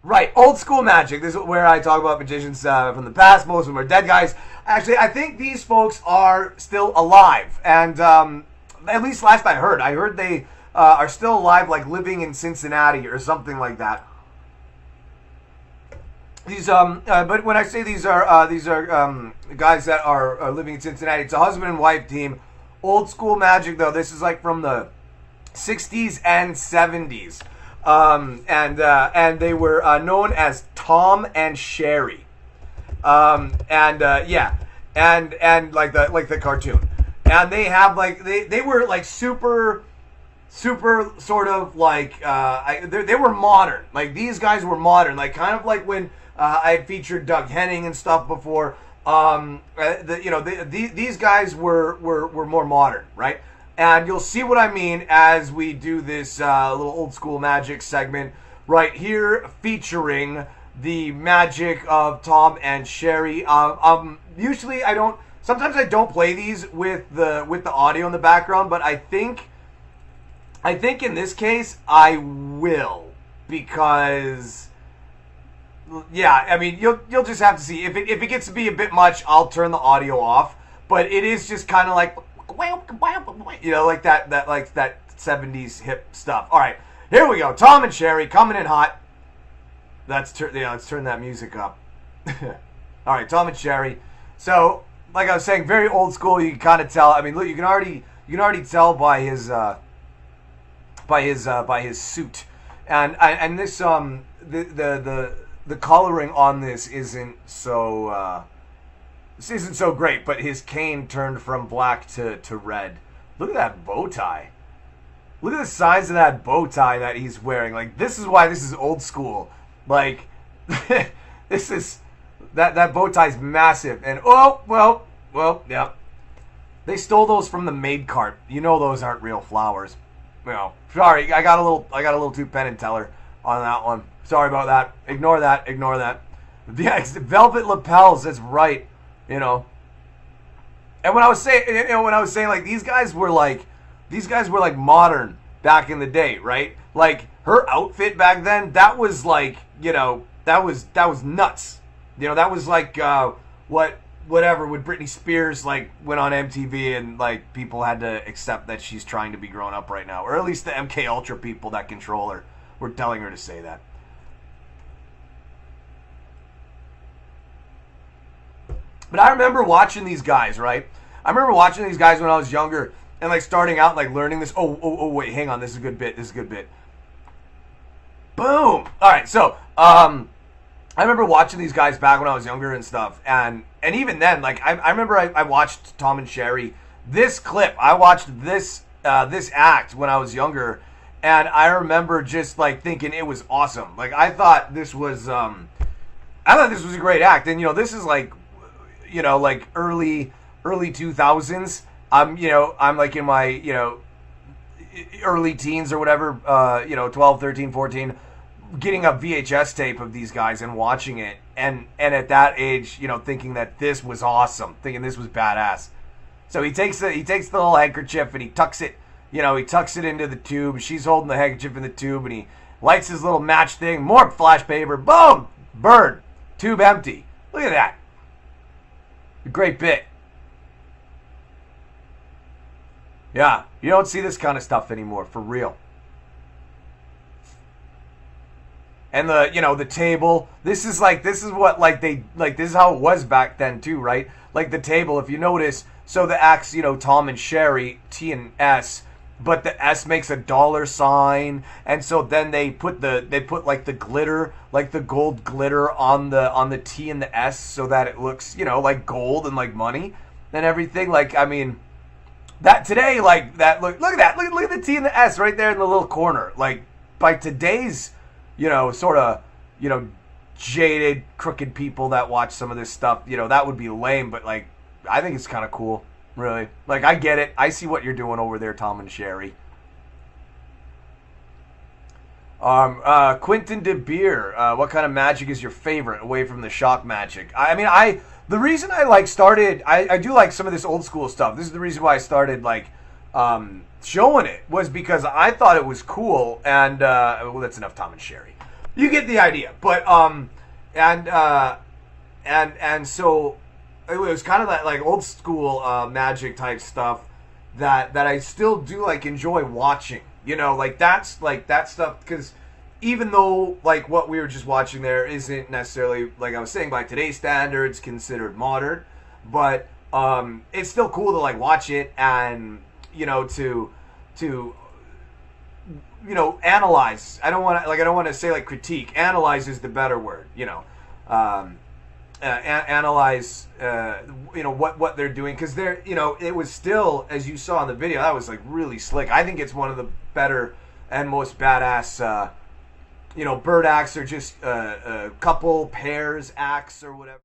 Right, old school magic. This is where I talk about magicians from the past. Most of them are dead guys. Actually, I think these folks are still alive, and at least last I heard they are still alive, like living in Cincinnati or something like that. These but when I say these are guys that are living in Cincinnati, it's a husband and wife team. Old school magic though. This is like from the 60s and 70s. And they were known as Tom and Sheri, and like the cartoon, and they have like they were like super sort of like they were modern. Like these guys were modern, like kind of like when I had featured Doug Henning and stuff before. These guys were more modern, right? And you'll see what I mean as we do this little old school magic segment right here, featuring the magic of Tom and Sheri. Usually sometimes I don't play these with the audio in the background, but I think in this case I will, because yeah, I mean you'll just have to see if it gets to be a bit much. I'll turn the audio off, but it is just kind of like, you know, like that 70s hip stuff. All right, here we go. Tom and Sheri coming in hot. Let's turn that music up. All right, Tom and Sheri. So, like I was saying, very old school. You can kind of tell. I mean, look, you can already tell by his suit, and this the coloring on this isn't so. This isn't so great, but his cane turned from black to red. Look at that bow tie. Look at the size of that bow tie that he's wearing. Like, this is why this is old school. Like, this is... That bow tie's massive. And, well, yeah. They stole those from the maid cart. You know those aren't real flowers. You know, sorry, I got a little too Penn and Teller on that one. Sorry about that. Ignore that. Yeah, it's velvet lapels, that's right. You know, and when I was saying like these guys were like modern back in the day, right? Like her outfit back then, that was like, you know, that was nuts. You know, that was like whatever when Britney Spears like went on MTV and like people had to accept that she's trying to be grown up right now, or at least the MK Ultra people that control her were telling her to say that. But I remember watching these guys, right? I remember watching these guys when I was younger and like starting out, like learning this. Oh, wait, hang on. This is a good bit. Boom. All right. So, I remember watching these guys back when I was younger and stuff. And even then, like, I remember I watched Tom and Sheri. This clip, I watched this act when I was younger. And I remember just like thinking it was awesome. Like, I thought this was a great act. And, you know, this is like, you know, like early 2000s. I'm like in my, you know, early teens or whatever, 12, 13, 14, getting a VHS tape of these guys and watching it. And at that age, you know, thinking that this was awesome, thinking this was badass. So he takes the little handkerchief and he tucks it into the tube. She's holding the handkerchief in the tube and he lights his little match thing, more flash paper, boom, bird, tube empty. Look at that. A great bit. Yeah, you don't see this kind of stuff anymore, for real. And the table, this is how it was back then too, right? Like the table, if you notice, so the acts, you know, Tom and Sheri, T and S, but the S makes a dollar sign, and so then they put like the glitter, like the gold glitter on the T and the S, so that it looks, you know, like gold and like money and everything. Like, I mean, that today, like that, look at that, look at the T and the S right there in the little corner. Like, by today's, you know, sort of, you know, jaded, crooked people that watch some of this stuff, you know, that would be lame, but like, I think it's kind of cool. Really. Like, I get it. I see what you're doing over there, Tom and Sheri. Quentin De Beer, what kind of magic is your favorite away from the shock magic? I mean, the reason I do like some of this old school stuff. This is the reason why I started like showing it, was because I thought it was cool. And well, that's enough Tom and Sheri. You get the idea. But and so it was kind of that like old school magic type stuff that I still do like enjoy watching. You know, like that's like that stuff, because even though like what we were just watching there isn't necessarily, like I was saying, by today's standards considered modern, but it's still cool to like watch it and to analyze. I don't want to say like critique. Analyze is the better word. Analyze what they're doing, because they're it was still, as you saw in the video, that was like really slick. I think it's one of the better and most badass bird acts, or just couple pairs acts or whatever.